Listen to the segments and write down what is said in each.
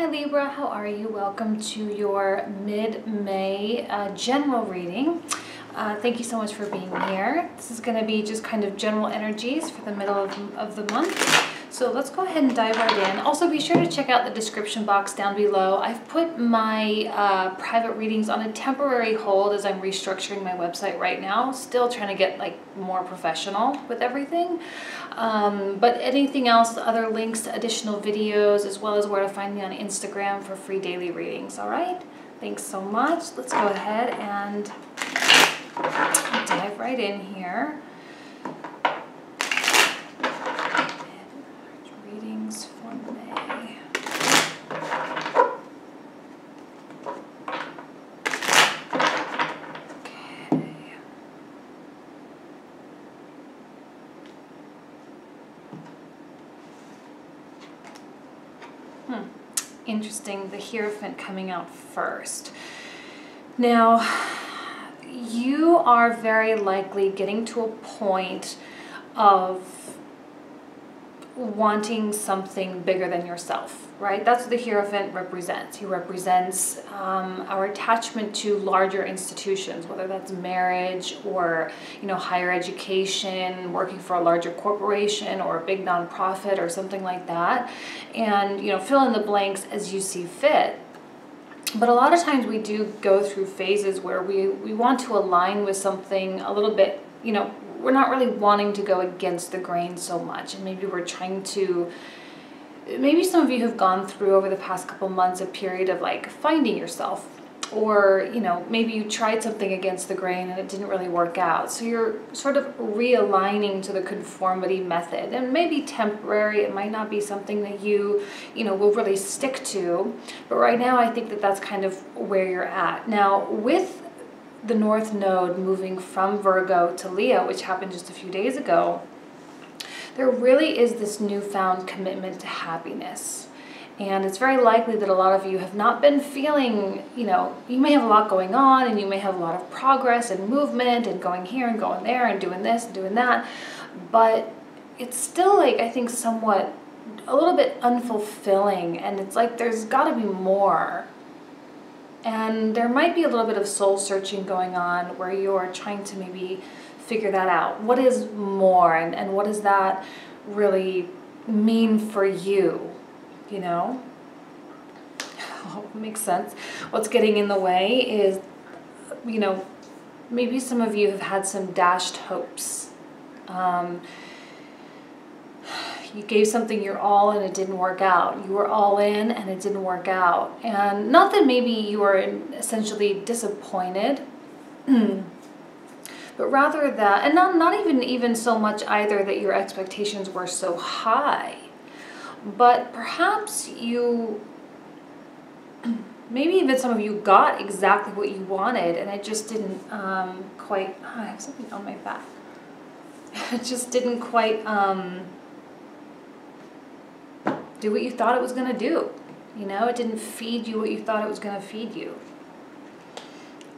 Hi Libra, how are you? Welcome to your mid-May general reading. Thank you so much for being here. This is going to be just kind of general energies for the middle of the month. So let's go ahead and dive right in. Also, be sure to check out the description box down below. I've put my private readings on a temporary hold as I'm restructuring my website right now. Still trying to get like more professional with everything. But anything else, other links to additional videos, as well as where to find me on Instagram for free daily readings. All right? Thanks so much. Let's go ahead and dive right in here. Readings for May. Okay. Interesting, the Hierophant coming out first. Now, you are very likely getting to a point of wanting something bigger than yourself, right? That's what the Hierophant represents. He represents our attachment to larger institutions, whether that's marriage or, higher education, working for a larger corporation or a big nonprofit or something like that. And, fill in the blanks as you see fit. But a lot of times we do go through phases where we want to align with something a little bit, we're not really wanting to go against the grain so much. And maybe we're trying to, maybe some of you have gone through over the past couple months a period of like finding yourself. Or, maybe you tried something against the grain and it didn't really work out. So you're sort of realigning to the conformity method. And maybe temporary, it might not be something that you, will really stick to. But right now I think that that's kind of where you're at. Now, with the North Node moving from Virgo to Leo, which happened just a few days ago, there really is this newfound commitment to happiness. And it's very likely that a lot of you have not been feeling, you may have a lot going on and you may have a lot of progress and movement and going here and going there and doing this and doing that. But it's still like, I think, somewhat a little bit unfulfilling. And it's like there's got to be more. And there might be a little bit of soul searching going on where you're trying to maybe figure that out. What is more and what does that really mean for you? Oh, makes sense. What's getting in the way is, maybe some of you have had some dashed hopes. You gave something your all and it didn't work out. You were all in and it didn't work out. And not that maybe you were essentially disappointed, but rather that, and not even so much either that your expectations were so high, but perhaps maybe even some of you got exactly what you wanted and it just didn't quite, I have something on my back. It just didn't quite do what you thought it was going to do. It didn't feed you what you thought it was going to feed you.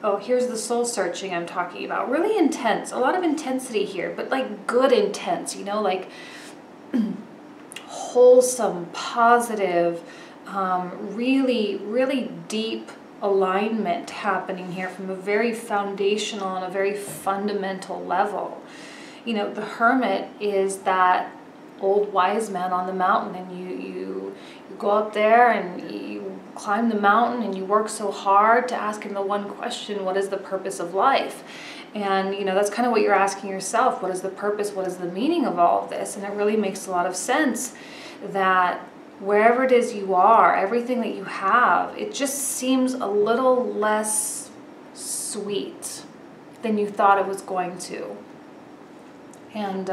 Oh, here's the soul searching I'm talking about. Really intense, a lot of intensity here, but like good intense, like wholesome, positive, really, really deep alignment happening here from a very foundational and a very fundamental level. The Hermit is that old wise man on the mountain, and you go up there and you climb the mountain and you work so hard to ask him the one question: what is the purpose of life? And that's kind of what you're asking yourself. What is the purpose? What is the meaning of all of this? And it really makes a lot of sense that wherever it is you are, everything that you have, it just seems a little less sweet than you thought it was going to. And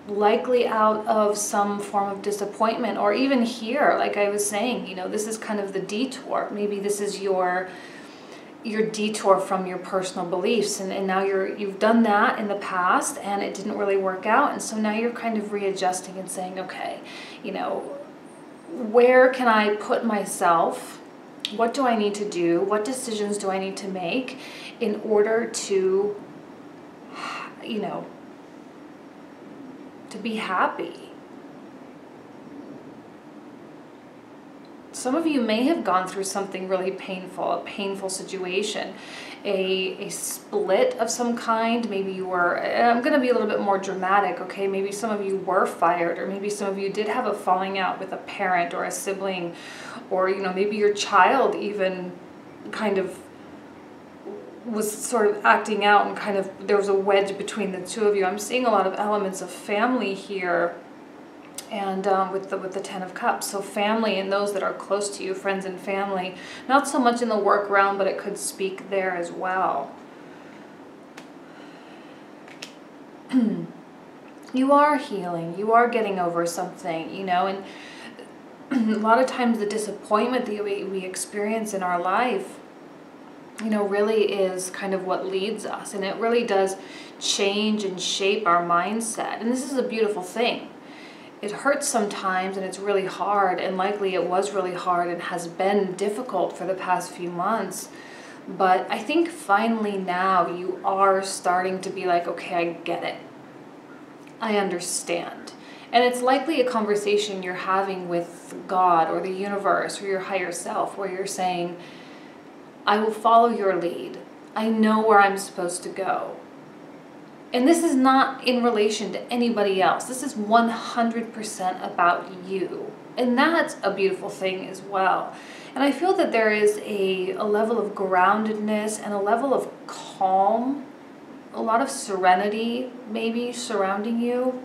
likely out of some form of disappointment, or even here, like I was saying, this is kind of the detour. Maybe this is your detour from your personal beliefs, and now you've done that in the past and it didn't really work out, and so now you're kind of readjusting and saying, okay, where can I put myself? What do I need to do? What decisions do I need to make in order to to be happy? Some of you may have gone through something really painful, a painful situation, a split of some kind. Maybe you were, I'm going to be a little bit more dramatic, okay? Maybe some of you were fired, or maybe some of you did have a falling out with a parent or a sibling, or, you know, maybe your child even kind of was sort of acting out, and kind of there was a wedge between the two of you. I'm seeing a lot of elements of family here, and with the Ten of Cups. So family and those that are close to you, friends and family, not so much in the work realm, but it could speak there as well. You are healing, you are getting over something, you know, and a lot of times the disappointment that we experience in our life, you know, really is kind of what leads us, and it really does change and shape our mindset. And this is a beautiful thing. It hurts sometimes, and it's really hard, and likely it was really hard and has been difficult for the past few months. But I think finally now you are starting to be like, okay, I get it. I understand. And it's likely a conversation you're having with God or the universe or your higher self, where you're saying, I will follow your lead. I know where I'm supposed to go. And this is not in relation to anybody else. This is 100% about you. And that's a beautiful thing as well. And I feel that there is a level of groundedness and a level of calm, a lot of serenity maybe surrounding you.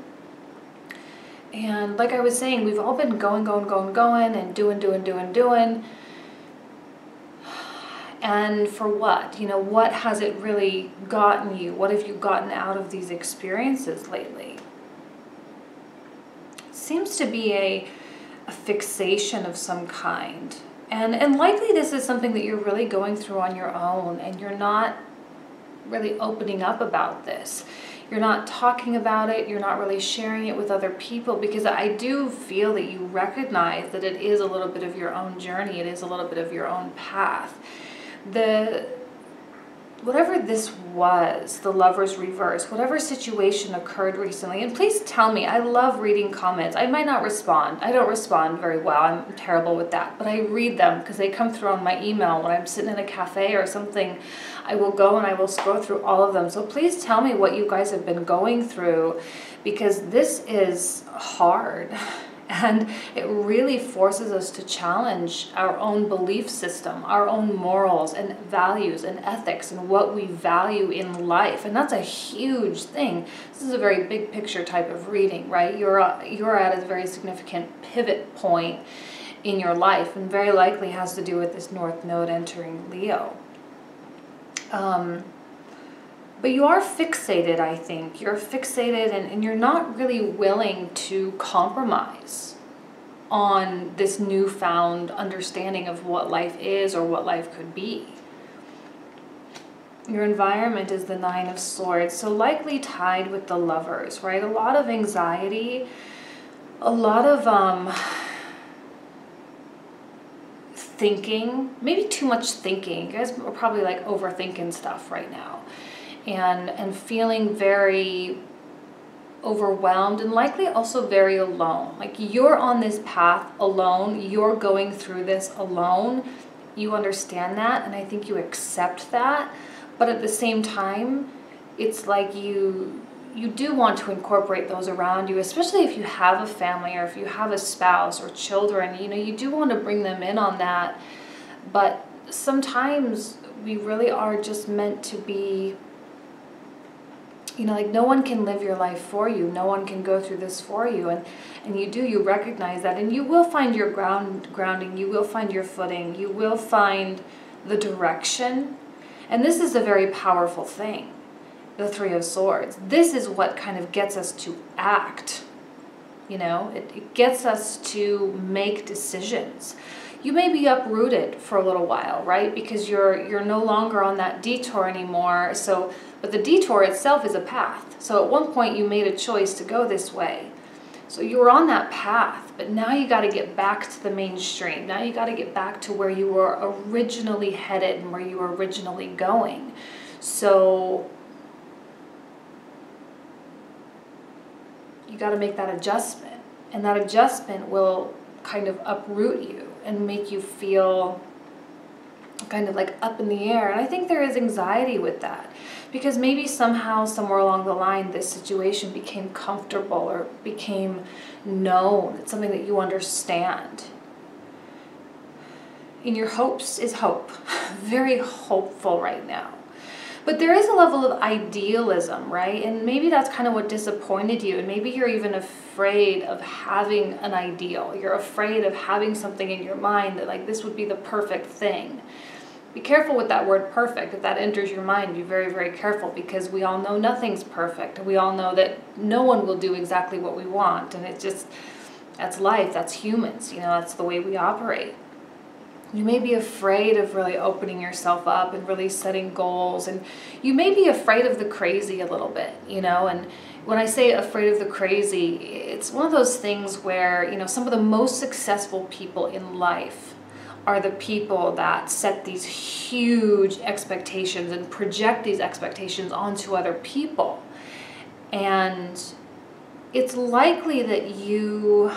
And like I was saying, we've all been going and doing. And for what? You know, what has it really gotten you? What have you gotten out of these experiences lately? It seems to be a fixation of some kind. And likely this is something that you're really going through on your own, and you're not really opening up about this. You're not talking about it. You're not really sharing it with other people, because I do feel that you recognize that it is a little bit of your own journey. It is a little bit of your own path. Whatever this was, the Lover's reverse, whatever situation occurred recently, and please tell me, I love reading comments. I might not respond. I don't respond very well. I'm terrible with that, but I read them because they come through on my email. When I'm sitting in a cafe or something, I will go and I will scroll through all of them. So please tell me what you guys have been going through, because this is hard. And it really forces us to challenge our own belief system, our own morals and values and ethics, and what we value in life. And that's a huge thing. This is a very big picture type of reading, right? You're at a very significant pivot point in your life, and very likely has to do with this North Node entering Leo. But you are fixated, I think. You're fixated, and you're not really willing to compromise on this newfound understanding of what life is or what life could be. Your environment is the Nine of Swords, so likely tied with the Lovers, right? A lot of anxiety, a lot of thinking, maybe too much thinking. You guys are probably like overthinking stuff right now. And feeling very overwhelmed, and likely also very alone. Like you're on this path alone, you're going through this alone. You understand that, and I think you accept that. But at the same time, it's like you do want to incorporate those around you, especially if you have a family or if you have a spouse or children. You know, you do want to bring them in on that. But sometimes we really are just meant to be, you know, like no one can live your life for you. No one can go through this for you. And you recognize that. And you will find your grounding. You will find your footing. You will find the direction. And this is a very powerful thing, the Three of Swords. This is what kind of gets us to act. You know, it gets us to make decisions. You may be uprooted for a little while, right? Because you're no longer on that detour anymore. But the detour itself is a path. So at one point you made a choice to go this way. So you were on that path, but now you got to get back to the mainstream. Now you got to get back to where you were originally headed and where you were originally going. So you got to make that adjustment, and that adjustment will kind of uproot you. and make you feel kind of like up in the air. And I think there is anxiety with that, because maybe somehow, somewhere along the line, this situation became comfortable or became known. It's something that you understand. And your hopes is hope. Very hopeful right now. But there is a level of idealism, right? And maybe that's kind of what disappointed you. And maybe you're even afraid of having an ideal. You're afraid of having something in your mind that, like, this would be the perfect thing. Be careful with that word perfect. If that enters your mind, be very, very careful, because we all know nothing's perfect. We all know that no one will do exactly what we want. And it's just, that's life, that's humans, you know, that's the way we operate. You may be afraid of really opening yourself up and really setting goals. And you may be afraid of the crazy a little bit, you know. And when I say afraid of the crazy, it's one of those things where, you know, some of the most successful people in life are the people that set these huge expectations and project these expectations onto other people. And it's likely that you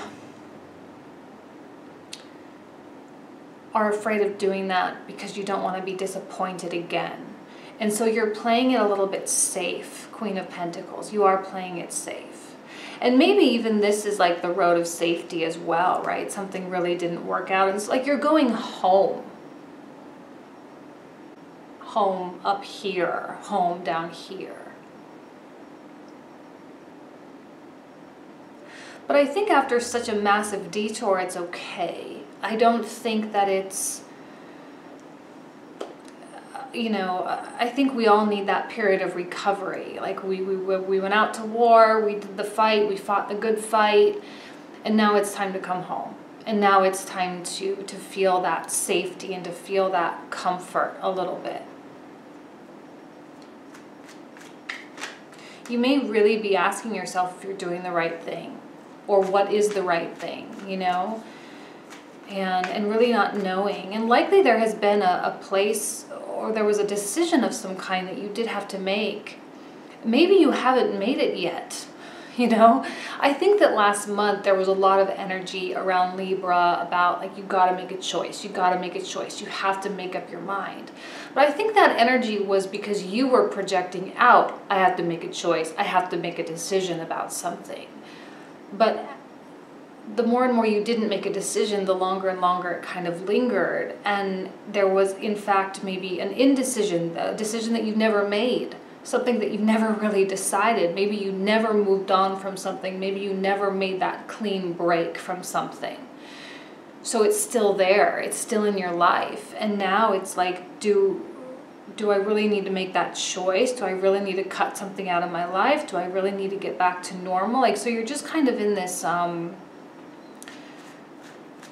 are afraid of doing that because you don't want to be disappointed again. And so you're playing it a little bit safe, Queen of Pentacles. You are playing it safe. And maybe even this is like the road of safety as well, right? Something really didn't work out. And it's like you're going home. Home up here, home down here. But I think after such a massive detour, it's okay. I don't think that it's, you know, I think we all need that period of recovery. Like we went out to war, we did the fight, we fought the good fight, and now it's time to come home. And now it's time to feel that safety and to feel that comfort a little bit. You may really be asking yourself if you're doing the right thing, or what is the right thing, you know? And really not knowing. And likely there has been a place, or there was a decision of some kind that you did have to make. Maybe you haven't made it yet, you know? I think that last month there was a lot of energy around Libra about, like, you gotta make a choice, you gotta make a choice, you have to make up your mind. But I think that energy was because you were projecting out, I have to make a choice, I have to make a decision about something. But the more and more you didn't make a decision, the longer and longer it kind of lingered. And there was, in fact, maybe an indecision, a decision that you've never made, something that you've never really decided. Maybe you never moved on from something. Maybe you never made that clean break from something. So it's still there. It's still in your life. And now it's like, do I really need to make that choice? Do I really need to cut something out of my life? Do I really need to get back to normal? Like, so you're just kind of in this,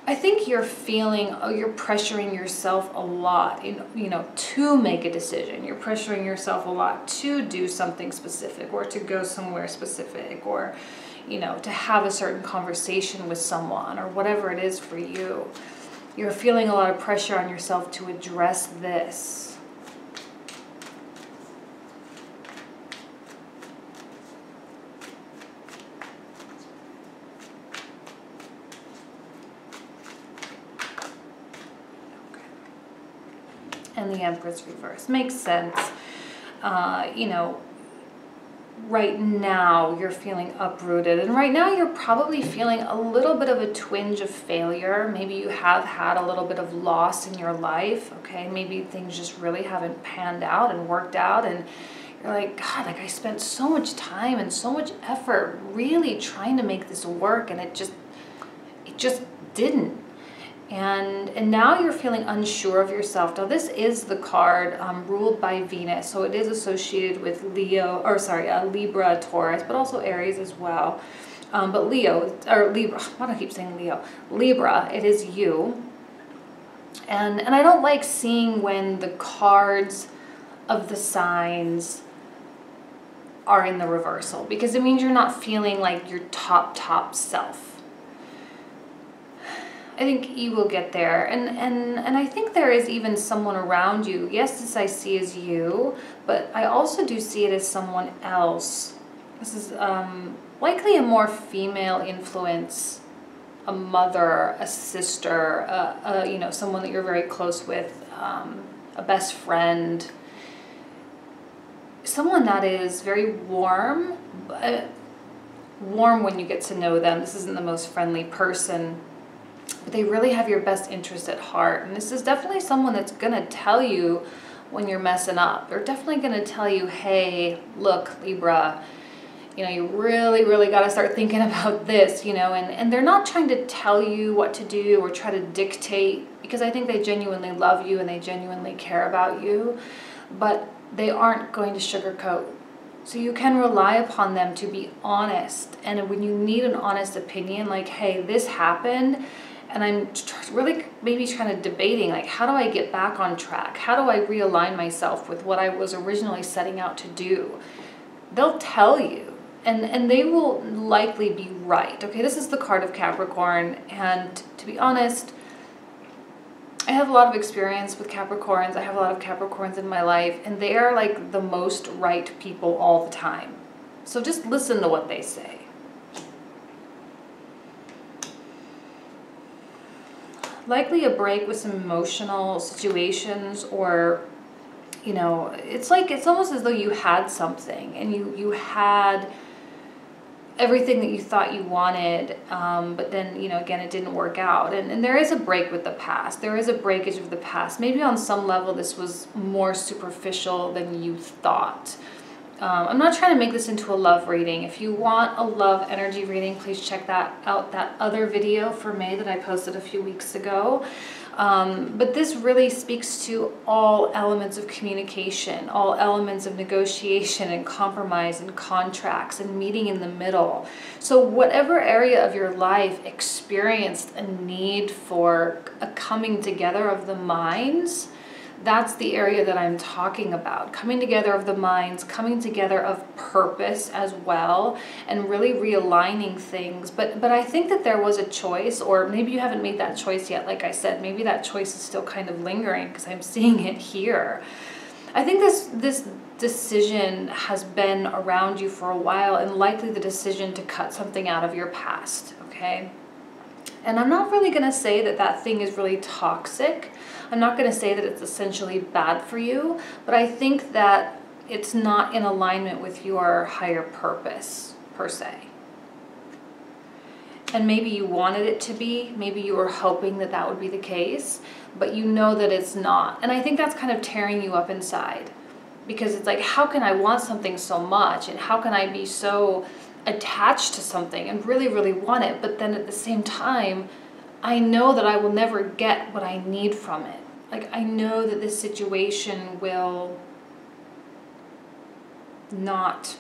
I think you're feeling, you're pressuring yourself a lot, you know, to make a decision. You're pressuring yourself a lot to do something specific, or to go somewhere specific, or, you know, to have a certain conversation with someone, or whatever it is for you. You're feeling a lot of pressure on yourself to address this. And the Empress reverse. Makes sense. You know, right now you're feeling uprooted. And right now you're probably feeling a little bit of a twinge of failure. Maybe you have had a little bit of loss in your life, okay? Maybe things just really haven't panned out and worked out. And you're like, God, like I spent so much time and so much effort really trying to make this work, and it just didn't. And now you're feeling unsure of yourself. Now this is the card ruled by Venus, so it is associated with Libra, Taurus, but also Aries as well. But Leo, or Libra, why do I keep saying Leo? Libra, it is you. And I don't like seeing when the cards of the signs are in the reversal, because it means you're not feeling like your top self. I think you will get there. And I think there is even someone around you. Yes, this I see as you, but I also do see it as someone else. This is likely a more female influence a mother, a sister, you know, someone that you're very close with, a best friend, someone that is very warm, warm when you get to know them. This isn't the most friendly person, but they really have your best interest at heart. And this is definitely someone that's going to tell you when you're messing up. They're definitely going to tell you, hey, look, Libra, you know, you really, really got to start thinking about this, you know, and they're not trying to tell you what to do or try to dictate, because I think they genuinely love you and they genuinely care about you, but they aren't going to sugarcoat. So you can rely upon them to be honest. And when you need an honest opinion, like, hey, this happened, and I'm really maybe kind of debating, like, how do I get back on track? How do I realign myself with what I was originally setting out to do? They'll tell you. And they will likely be right. Okay, this is the card of Capricorn, and to be honest, I have a lot of experience with Capricorns. I have a lot of Capricorns in my life, and they are like the most right people all the time. So just listen to what they say. Likely a break with some emotional situations, or, you know, it's almost as though you had something and you had everything that you thought you wanted, but then, you know, again, it didn't work out. And there is a break with the past. There is a breakage of the past. Maybe on some level this was more superficial than you thought. I'm not trying to make this into a love reading. If you want a love energy reading, please check that out, that other video for May that I posted a few weeks ago. But this really speaks to all elements of communication, all elements of negotiation and compromise and contracts and meeting in the middle. So whatever area of your life experienced a need for a coming together of the minds, that's the area that I'm talking about. Coming together of the minds, coming together of purpose as well, and really realigning things. But I think that there was a choice, or maybe you haven't made that choice yet. Like I said, maybe that choice is still kind of lingering because I'm seeing it here. I think this decision has been around you for a while, and likely the decision to cut something out of your past, okay? And I'm not really going to say that that thing is really toxic. I'm not going to say that it's essentially bad for you, but I think that it's not in alignment with your higher purpose, per se. And maybe you wanted it to be, maybe you were hoping that that would be the case, but you know that it's not. And I think that's kind of tearing you up inside, because it's like, how can I want something so much, and how can I be so attached to something and really, really want it, but then at the same time, I know that I will never get what I need from it. Like, I know that this situation will not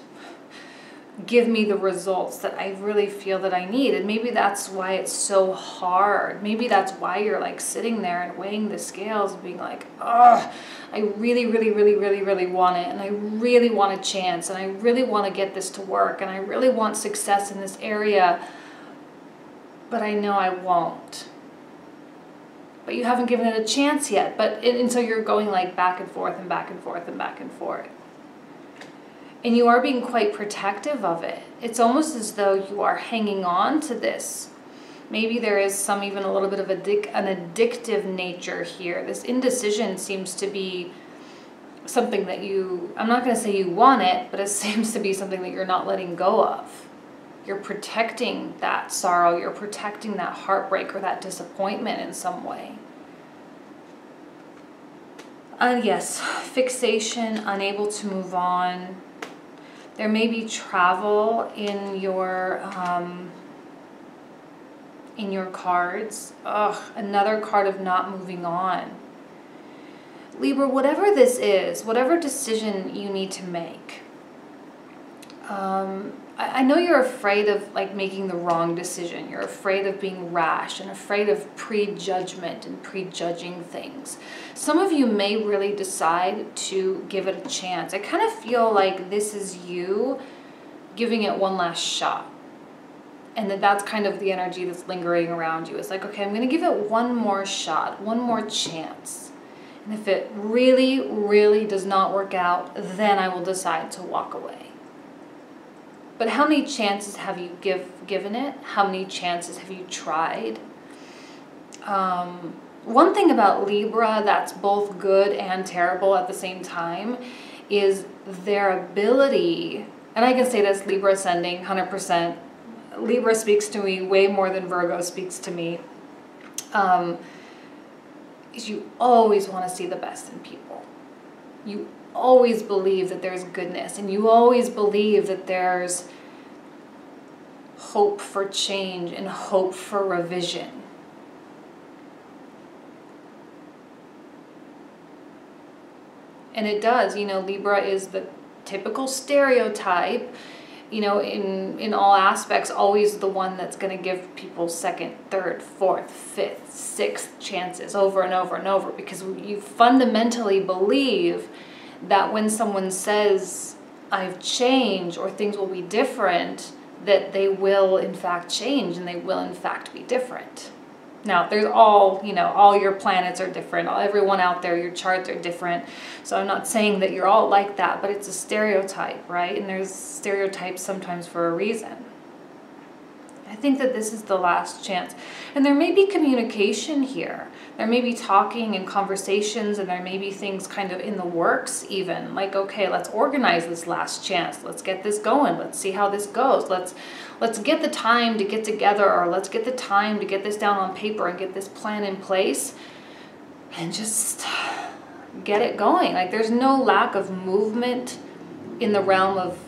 give me the results that I really feel that I need. And maybe that's why it's so hard. Maybe that's why you're like sitting there and weighing the scales and being like, oh, I really, really, really, really, really want it. And I really want a chance. And I really want to get this to work. And I really want success in this area. But I know I won't. But you haven't given it a chance yet. And so you're going like back and forth and back and forth and back and forth. And you are being quite protective of it. It's almost as though you are hanging on to this. Maybe there is some even a little bit of an addictive nature here. This indecision seems to be something that I'm not going to say you want it, but it seems to be something that you're not letting go of. You're protecting that sorrow. You're protecting that heartbreak or that disappointment in some way. Yes, fixation, unable to move on. There may be travel in your cards. Ugh, another card of not moving on. Libra, whatever this is, whatever decision you need to make, I know you're afraid of like making the wrong decision. You're afraid of being rash and afraid of prejudgment and prejudging things. Some of you may really decide to give it a chance. I kind of feel like this is you giving it one last shot. And that's kind of the energy that's lingering around you. It's like, okay, I'm going to give it one more shot, one more chance. And if it really, really does not work out, then I will decide to walk away. But how many chances have you given it? How many chances have you tried? One thing about Libra that's both good and terrible at the same time is their ability, and I can say this, Libra ascending, 100%. Libra speaks to me way more than Virgo speaks to me. Is you always want to see the best in people. You always believe that there's goodness, and you always believe that there's hope for change and hope for revision. And it does, you know, Libra is the typical stereotype, you know, in all aspects, always the one that's going to give people second, third, fourth, fifth, sixth chances over and over and over, because you fundamentally believe that when someone says, I've changed, or things will be different, that they will in fact change and they will in fact be different. Now, there's all, you know, all your planets are different. Everyone out there, your charts are different. So I'm not saying that you're all like that, but it's a stereotype, right? And there's stereotypes sometimes for a reason. I think that this is the last chance. And there may be communication here. There may be talking and conversations, and there may be things kind of in the works even. Like, okay, let's organize this last chance. Let's get this going. Let's see how this goes. Let's get the time to get together, or let's get the time to get this down on paper and get this plan in place and just get it going. Like, there's no lack of movement in the realm of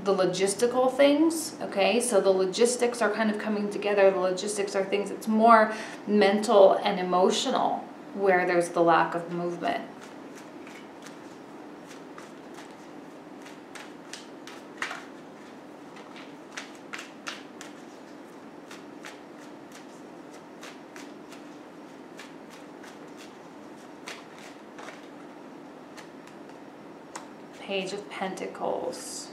the logistical things, okay? So the logistics are kind of coming together. The logistics are things, it's more mental and emotional where there's the lack of movement. Page of Pentacles.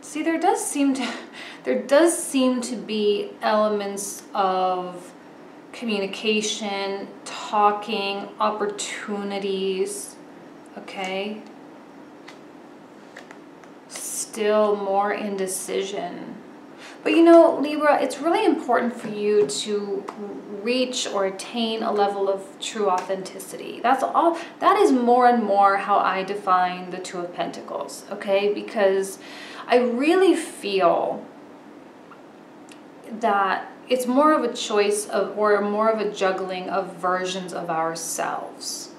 See, there does seem to be elements of communication, talking, opportunities, okay? Still more indecision. But you know, Libra, it's really important for you to reach or attain a level of true authenticity. That's all. That is more and more how I define the Two of Pentacles, okay? Because I really feel that it's more of a choice of, or more of a juggling of versions of ourselves.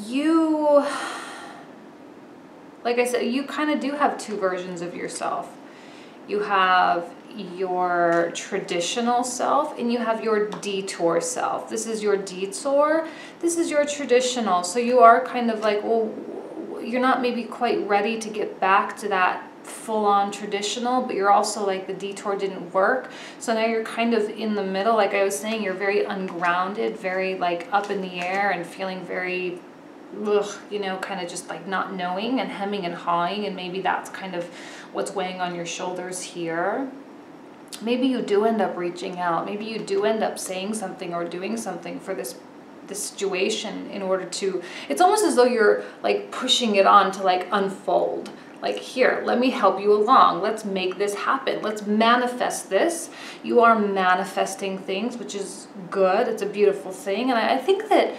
You, like I said, you kind of do have two versions of yourself. You have your traditional self and you have your detour self. This is your detour, this is your traditional. So you are kind of like, well, you're not maybe quite ready to get back to that full-on traditional, but you're also like, the detour didn't work. So now you're kind of in the middle. Like I was saying, you're very ungrounded, very like up in the air and feeling very, you know, kind of just like not knowing and hemming and hawing. And maybe that's kind of what's weighing on your shoulders here. Maybe you do end up reaching out. Maybe you do end up saying something or doing something for this situation in order to, it's almost as though you're like pushing it on to like unfold. Like, here, let me help you along. Let's make this happen. Let's manifest this. You are manifesting things, which is good. It's a beautiful thing. And I think that,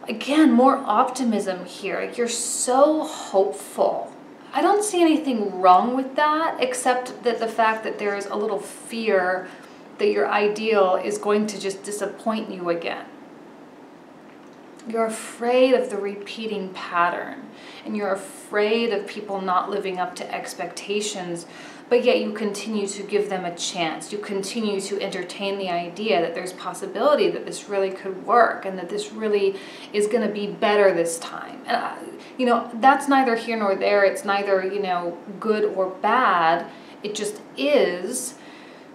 again, more optimism here. Like, you're so hopeful. I don't see anything wrong with that, except that the fact that there is a little fear that your ideal is going to just disappoint you again. You're afraid of the repeating pattern, and you're afraid of people not living up to expectations, but yet you continue to give them a chance. You continue to entertain the idea that there's possibility that this really could work and that this really is going to be better this time. And, you know, that's neither here nor there. It's neither, you know, good or bad. It just is.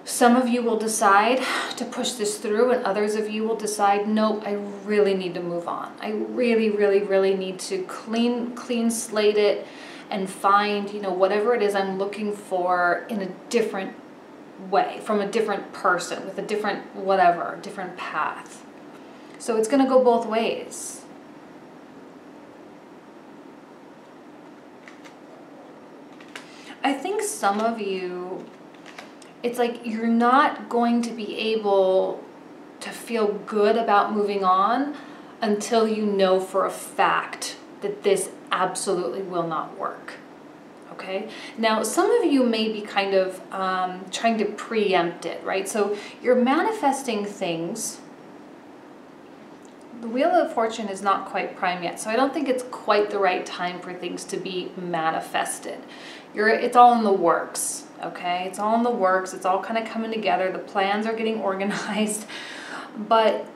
Some of you will decide to push this through, and others of you will decide, nope, I really need to move on. I really, really, really need to clean slate it and find, you know, whatever it is I'm looking for in a different way, from a different person, with a different whatever, different path. So it's going to go both ways. I think some of you, it's like you're not going to be able to feel good about moving on until you know for a fact that this absolutely will not work. Okay? Now, some of you may be kind of trying to preempt it, right? So you're manifesting things. The Wheel of Fortune is not quite prime yet, so I don't think it's quite the right time for things to be manifested. It's all in the works, okay? It's all in the works. It's all kind of coming together. The plans are getting organized. But,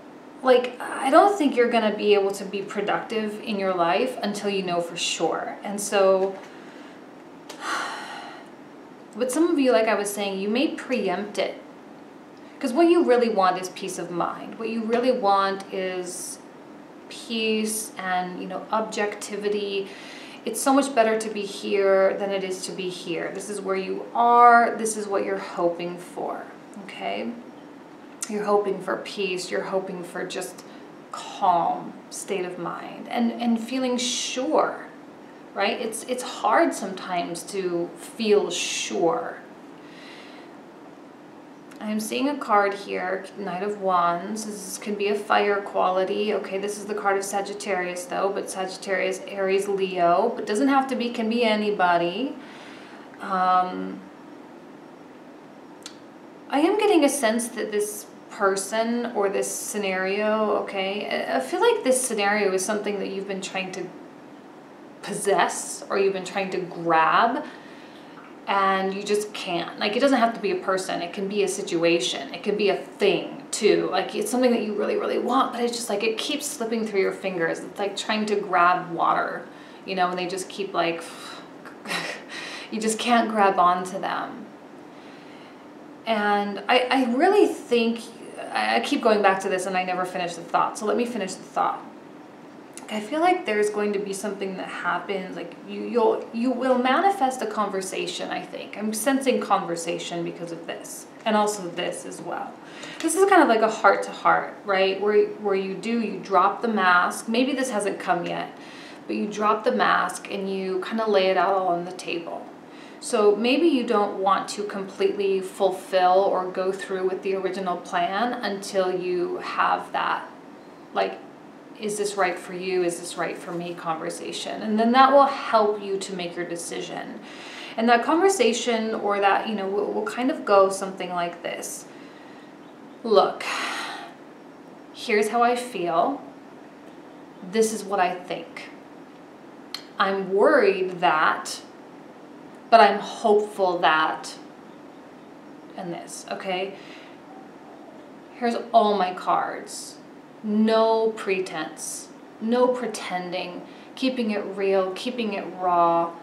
like, I don't think you're going to be able to be productive in your life until you know for sure. And so, but some of you, like I was saying, you may preempt it. Because what you really want is peace of mind. What you really want is peace and, you know, objectivity. It's so much better to be here than it is to be here. This is where you are. This is what you're hoping for, okay? You're hoping for peace. You're hoping for just calm state of mind and feeling sure, right? It's hard sometimes to feel sure. I'm seeing a card here, Knight of Wands. This can be a fire quality. Okay, this is the card of Sagittarius though, but Sagittarius, Aries, Leo. But doesn't have to be, can be anybody. I am getting a sense that this person or this scenario, okay, I feel like this scenario is something that you've been trying to possess or you've been trying to grab. And you just can't. Like, it doesn't have to be a person. It can be a situation. It could be a thing, too. Like, it's something that you really, really want, but it's just like it keeps slipping through your fingers. It's like trying to grab water, you know, and they just keep, like, you just can't grab onto them. And I really think, I keep going back to this and I never finish the thought. So let me finish the thought. I feel like there's going to be something that happens, like you will manifest a conversation, I think. I'm sensing conversation because of this, and also this as well. This is kind of like a heart-to-heart, right? Where you drop the mask. Maybe this hasn't come yet, but you drop the mask and you kind of lay it out all on the table. So maybe you don't want to completely fulfill or go through with the original plan until you have that, like, is this right for you? Is this right for me conversation? And then that will help you to make your decision. And that conversation or that, you know, will kind of go something like this. Look, here's how I feel. This is what I think. I'm worried that, but I'm hopeful that, and this, okay? Here's all my cards. No pretense, no pretending, keeping it real, keeping it raw,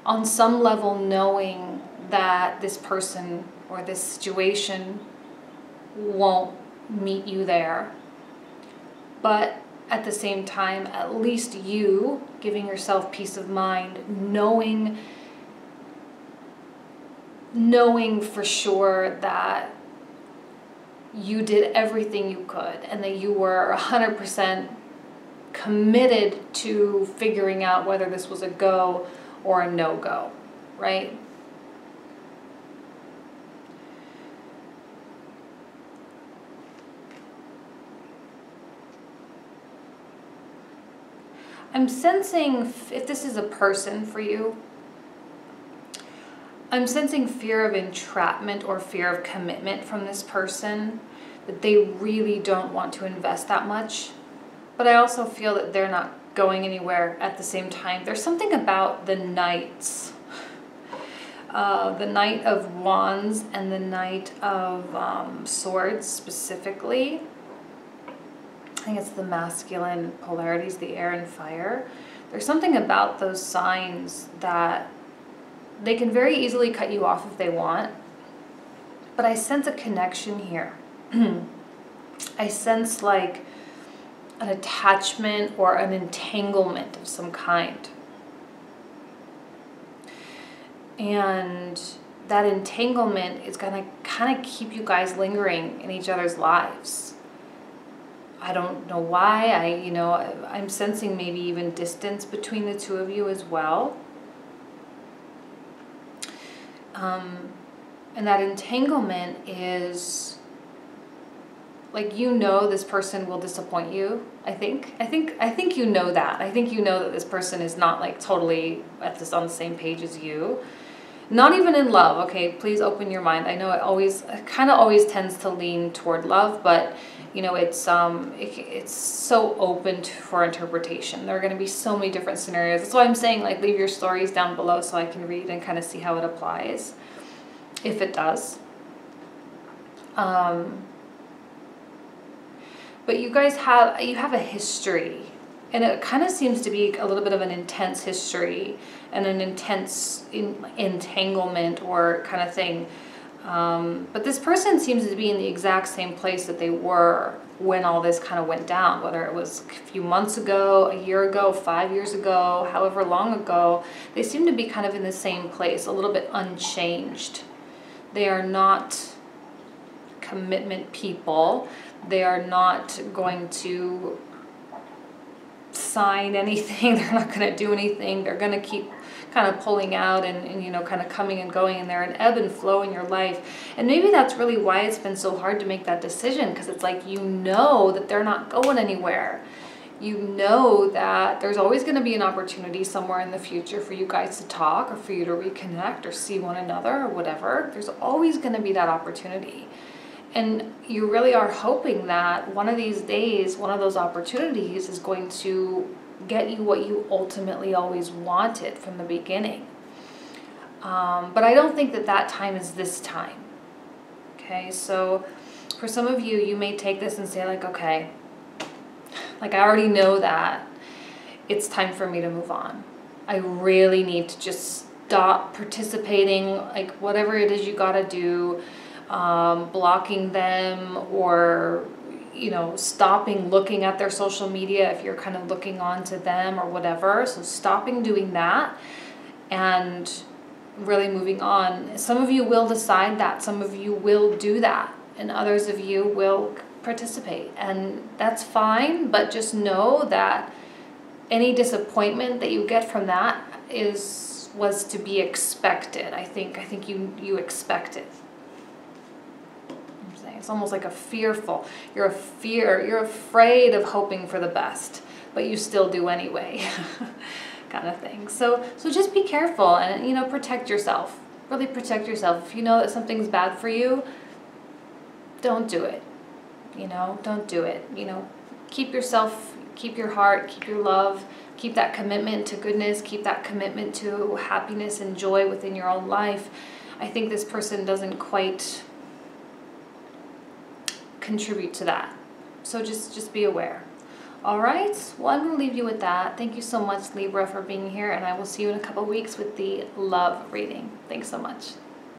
on some level knowing that this person or this situation won't meet you there. But at the same time, at least you giving yourself peace of mind, knowing for sure that you did everything you could and that you were 100% committed to figuring out whether this was a go or a no-go, right? I'm sensing, if this is a person for you, I'm sensing fear of entrapment or fear of commitment from this person, that they really don't want to invest that much. But I also feel that they're not going anywhere at the same time. There's something about the Knights, the Knight of Wands and the Knight of Swords specifically. I think it's the masculine polarities, the air and fire. There's something about those signs that they can very easily cut you off if they want, but I sense a connection here. I sense like an attachment or an entanglement of some kind. And that entanglement is going to kind of keep you guys lingering in each other's lives. I don't know why. I'm sensing maybe even distance between the two of you as well. And that entanglement is like, you know, this person will disappoint you. I think you know that. I think you know that this person is not like totally on the same page as you. Not even in love, okay? Please open your mind. I know it kind of always tends to lean toward love, but you know, it's so open for interpretation. There are going to be so many different scenarios. That's why I'm saying, like, leave your stories down below so I can read and kind of see how it applies, if it does. But you guys have a history, and it kind of seems to be a little bit of an intense history and an intense entanglement or kind of thing. But this person seems to be in the exact same place that they were when all this kind of went down, whether it was a few months ago, a year ago, 5 years ago, however long ago. They seem to be kind of in the same place, a little bit unchanged. They are not commitment people. They are not going to sign anything. They're not going to do anything. They're going to keep kind of pulling out and you know, kind of coming and going, and they're an ebb and flow in your life. And maybe that's really why it's been so hard to make that decision, because it's like, you know that they're not going anywhere. You know that there's always going to be an opportunity somewhere in the future for you guys to talk, or for you to reconnect or see one another or whatever. There's always going to be that opportunity. And you really are hoping that one of these days, one of those opportunities is going to get you what you ultimately always wanted from the beginning. But I don't think that time is this time. Okay, so for some of you, you may take this and say like, okay, like, I already know that it's time for me to move on. I really need to just stop participating, like whatever it is you gotta do, blocking them, or you know, stopping looking at their social media if you're kind of looking on to them or whatever. So stopping doing that and really moving on. Some of you will decide that. Some of you will do that. And others of you will participate. And that's fine, but just know that any disappointment that you get from that was to be expected. I think you expect it. It's almost like you're afraid of hoping for the best, but you still do anyway, kind of thing. So just be careful and, you know, protect yourself. Really protect yourself. If you know that something's bad for you, don't do it. You know, don't do it. You know, keep yourself, keep your heart, keep your love, keep that commitment to goodness, keep that commitment to happiness and joy within your own life. I think this person doesn't quite contribute to that. So just be aware. All right, well, I'm going to leave you with that. Thank you so much, Libra, for being here, and I will see you in a couple weeks with the love reading. Thanks so much.